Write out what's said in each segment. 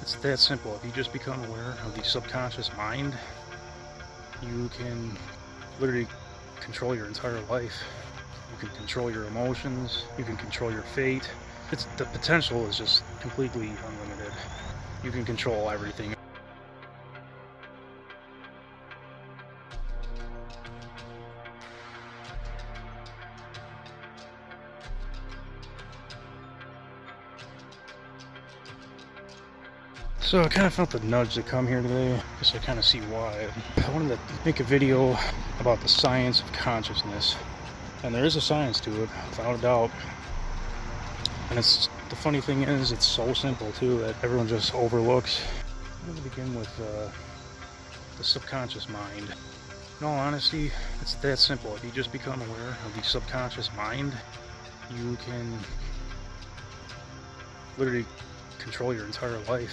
It's that simple. If you just become aware of the subconscious mind, you can literally control your entire life. You can control your emotions, you can control your fate. The potential is just completely unlimited. You can control everything. So I kind of felt the nudge to come here today, just to kind of see why. I wanted to make a video about the science of consciousness. And there is a science to it, without a doubt. And the funny thing is, it's so simple too that everyone just overlooks. I'm going to begin with the subconscious mind. In all honesty, it's that simple. If you just become aware of the subconscious mind, you can literally control your entire life.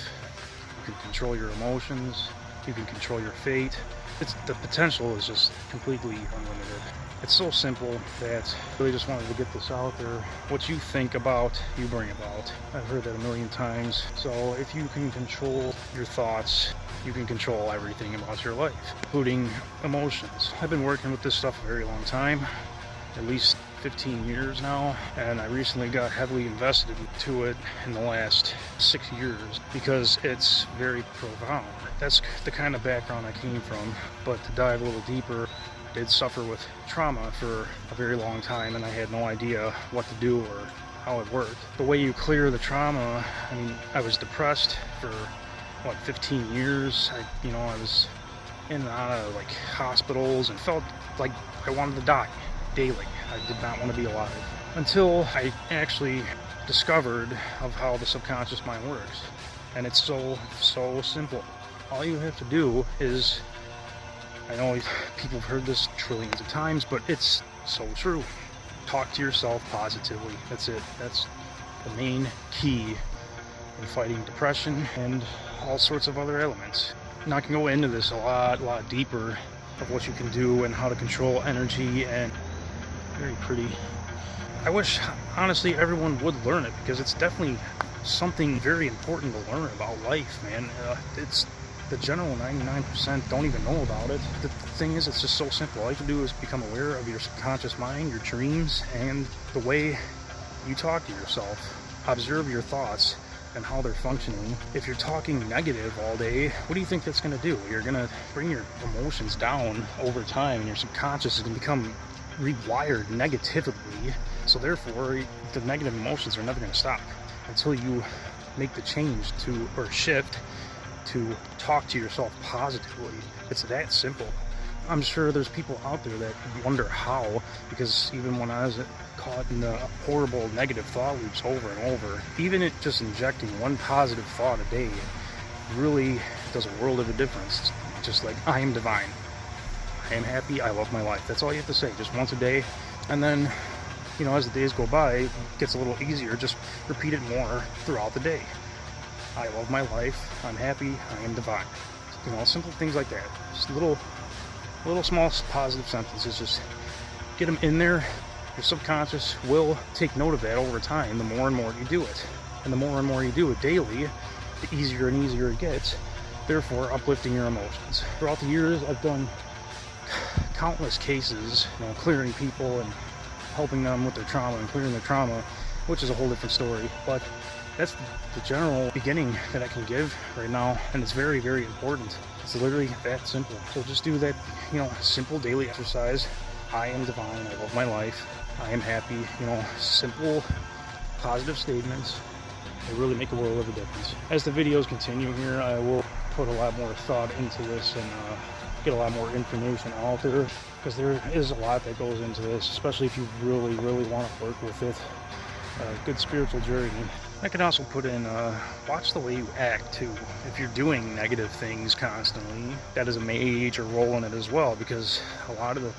You can control your emotions, you can control your fate. The potential is just completely unlimited. It's so simple that I really just wanted to get this out there. What you think about, you bring about. I've heard that a million times. So if you can control your thoughts, you can control everything about your life, including emotions. I've been working with this stuff a very long time, at least 15 years now, and I recently got heavily invested into it in the last 6 years because it's very profound. That's the kind of background I came from, but to dive a little deeper, I did suffer with trauma for a very long time, and I had no idea what to do or how it worked. The way you clear the trauma, I mean, I was depressed for 15 years. I was in and out of like hospitals and felt like I wanted to die daily. I did not want to be alive until I actually discovered of how the subconscious mind works. And it's so simple. All you have to do is, I know people have heard this trillions of times, but it's so true. Talk to yourself positively. That's it. That's the main key in fighting depression and all sorts of other elements. Now I can go into this a lot deeper of what you can do and how to control energy, and very pretty. I wish, honestly, everyone would learn it, because it's definitely something very important to learn about life, man. It's the general 99% don't even know about it. The thing is, it's just so simple. All you can do is become aware of your subconscious mind, your dreams, and the way you talk to yourself. Observe your thoughts and how they're functioning. If you're talking negative all day, what do you think that's going to do? You're going to bring your emotions down over time, and your subconscious is going to become rewired negatively. So therefore, the negative emotions are never going to stop until you make the change to, or shift to, talk to yourself positively. It's that simple. I'm sure there's people out there that wonder how, because even when I was caught in the horrible negative thought loops over and over, even it just injecting one positive thought a day really does a world of a difference. Just like, I am divine, I am happy, I love my life. That's all you have to say, just once a day. And then, as the days go by, it gets a little easier. Just repeat it more throughout the day. I love my life, I'm happy, I am divine. Simple things like that. Just little small positive sentences. Just get them in there. Your subconscious will take note of that over time, the more and more you do it. And the more and more you do it daily, the easier and easier it gets. Therefore, uplifting your emotions. Throughout the years, I've done countless cases, clearing people and helping them with their trauma and clearing their trauma, which is a whole different story. But that's the general beginning that I can give right now, and it's very, very important. It's literally that simple. So just do that, simple daily exercise. I am divine, I love my life, I am happy. Simple, positive statements. They really make a world of a difference. As the videos continue here, I will put a lot more thought into this and get a lot more information out there, because there is a lot that goes into this, especially if you really, really want to work with it. A good spiritual journey. I can also put in, watch the way you act too. If you're doing negative things constantly, that is a major role in it as well, because a lot of the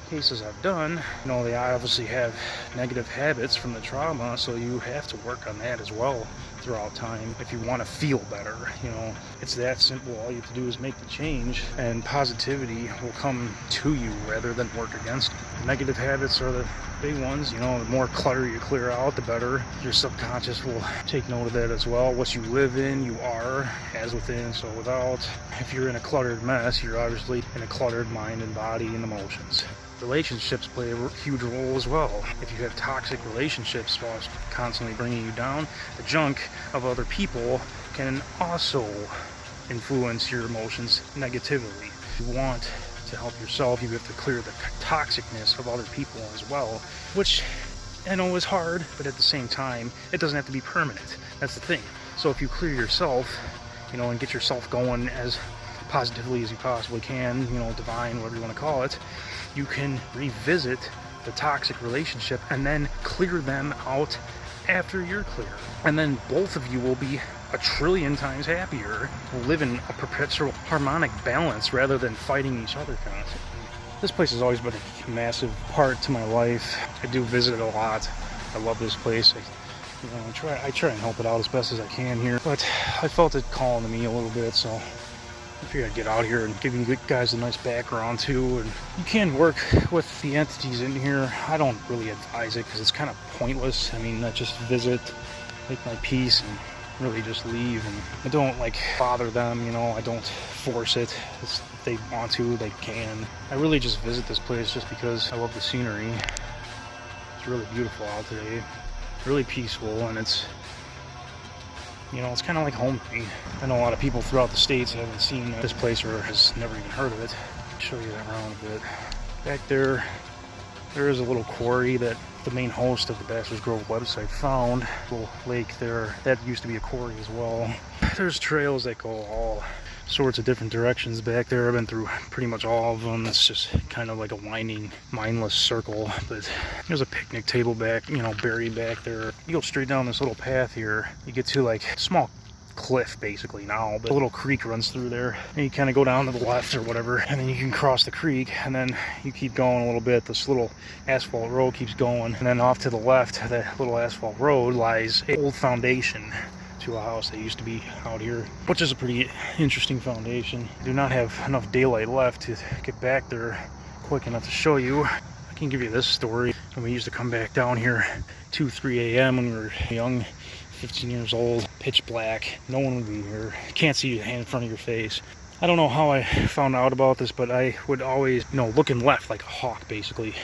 cases I've done, they obviously have negative habits from the trauma, so you have to work on that as well throughout time if you want to feel better. It's that simple. All you have to do is make the change, and positivity will come to you rather than work against you. Negative habits are the big ones. The more clutter you clear out, the better. Your subconscious will take note of that as well. What you live in, you are, as within, so without. If you're in a cluttered mess, you're obviously in a cluttered mind and body and emotions. Relationships play a huge role as well. If you have toxic relationships whilst constantly bringing you down, the junk of other people can also influence your emotions negatively. If you want to help yourself, you have to clear the toxicness of other people as well, which I know is hard, but at the same time, it doesn't have to be permanent. That's the thing. So if you clear yourself, and get yourself going as positively as you possibly can, divine, whatever you want to call it, you can revisit the toxic relationship and then clear them out after you're clear. And then both of you will be a trillion times happier, live in a perpetual harmonic balance rather than fighting each other constantly. This place has always been a massive part to my life. I do visit it a lot. I love this place. I try and help it out as best as I can here, but I felt it calling to me a little bit, so I figured I'd get out here and give you guys a nice background too. And you can work with the entities in here. I don't really advise it because it's kind of pointless. I just visit, make my peace, and really just leave. And I don't bother them, I don't force it. If they want to, they can. I really just visit this place just because I love the scenery. It's really beautiful out today, really peaceful, and it's kind of like home to me. I know a lot of people throughout the states haven't seen this place or has never even heard of it. I'll show you that around a bit. Back there is a little quarry that the main host of the Bachelor's Grove website found. A little lake there. That used to be a quarry as well. There's trails that go all sorts of different directions back there. I've been through pretty much all of them. It's just kind of like a winding, mindless circle. But there's a picnic table back, buried back there. You go straight down this little path here. You get to a small cliff basically now, but a little creek runs through there, and you kind of go down to the left or whatever, and then you can cross the creek, and then you keep going a little bit. This little asphalt road keeps going, and then off to the left, that little asphalt road, lies an old foundation to a house that used to be out here, which is a pretty interesting foundation. I do not have enough daylight left to get back there quick enough to show you. I can give you this story. When we used to come back down here 2-3 a.m. when we were young, 15 years old, pitch black, no one would be here. You can't see your hand in front of your face. I don't know how I found out about this, but I would always, looking left like a hawk basically.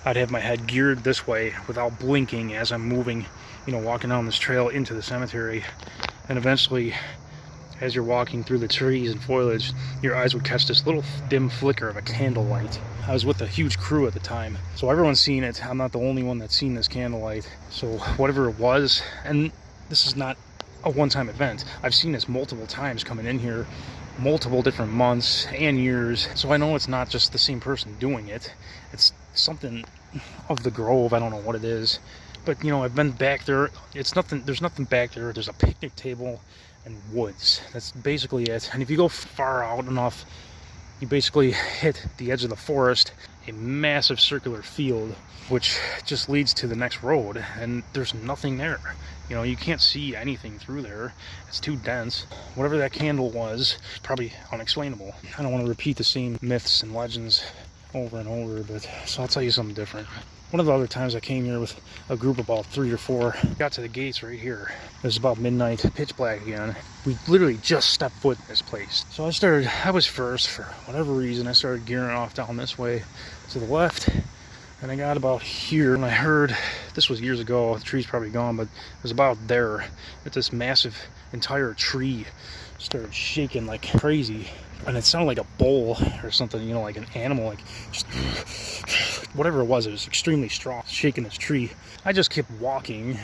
I'd have my head geared this way without blinking as I'm moving, walking down this trail into the cemetery. And eventually, as you're walking through the trees and foliage, your eyes would catch this little dim flicker of a candlelight. I was with a huge crew at the time, so everyone's seen it. I'm not the only one that's seen this candlelight. So whatever it was, and this is not a one-time event. I've seen this multiple times coming in here, multiple different months and years. So I know it's not just the same person doing it. It's something of the grove. I don't know what it is. But, I've been back there. There's nothing back there. There's a picnic table and woods. That's basically it. And if you go far out enough, you basically hit the edge of the forest, a massive circular field, which just leads to the next road, and there's nothing there. You can't see anything through there. It's too dense. Whatever that candle was, probably unexplainable. I don't want to repeat the same myths and legends over and over, but so I'll tell you something different. One of the other times I came here with a group of about 3 or 4, got to the gates right here. It was about midnight, pitch black again. We literally just stepped foot in this place. So I was first for whatever reason. I started gearing off down this way to the left, and I got about here, and I heard, this was years ago, the tree's probably gone, but it was about there, that this massive entire tree started shaking like crazy. And it sounded like a bull or something, like an animal, just whatever it was extremely strong, shaking this tree. I just kept walking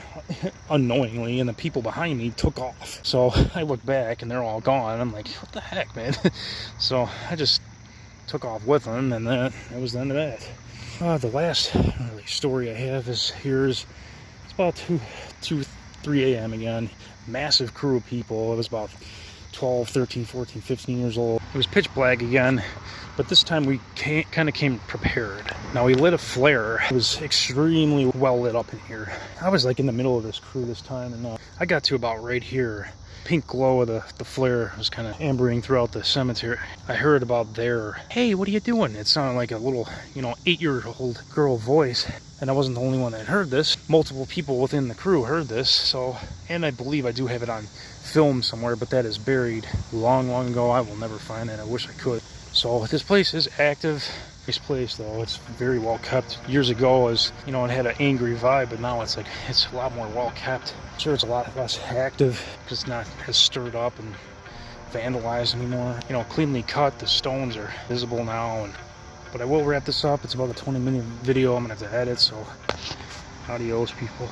unknowingly, and the people behind me took off. So I look back and they're all gone. I'm like, what the heck, man? So I just took off with them, and that was the end of that. The last really story I have is it's about 3 a.m. again. Massive crew of people. It was about 12, 13, 14, 15 years old. It was pitch black again. But this time we kind of came prepared. Now we lit a flare. It was extremely well lit up in here. I was like in the middle of this crew this time, and I got to about right here. Pink glow of the flare was kind of ambering throughout the cemetery. I heard about there, hey, what are you doing? It sounded like a little, 8-year-old girl voice. And I wasn't the only one that heard this. Multiple people within the crew heard this. So, and I believe I do have it on film somewhere, but that is buried long, long ago. I will never find it. I wish I could. So this place is active. Nice place though. It's very well kept. Years ago, it had an angry vibe, but now it's a lot more well kept. Sure, it's a lot less active because it's not as stirred up and vandalized anymore. Cleanly cut. The stones are visible now. But I will wrap this up. It's about a 20-minute video I'm gonna have to edit. So, adios, people.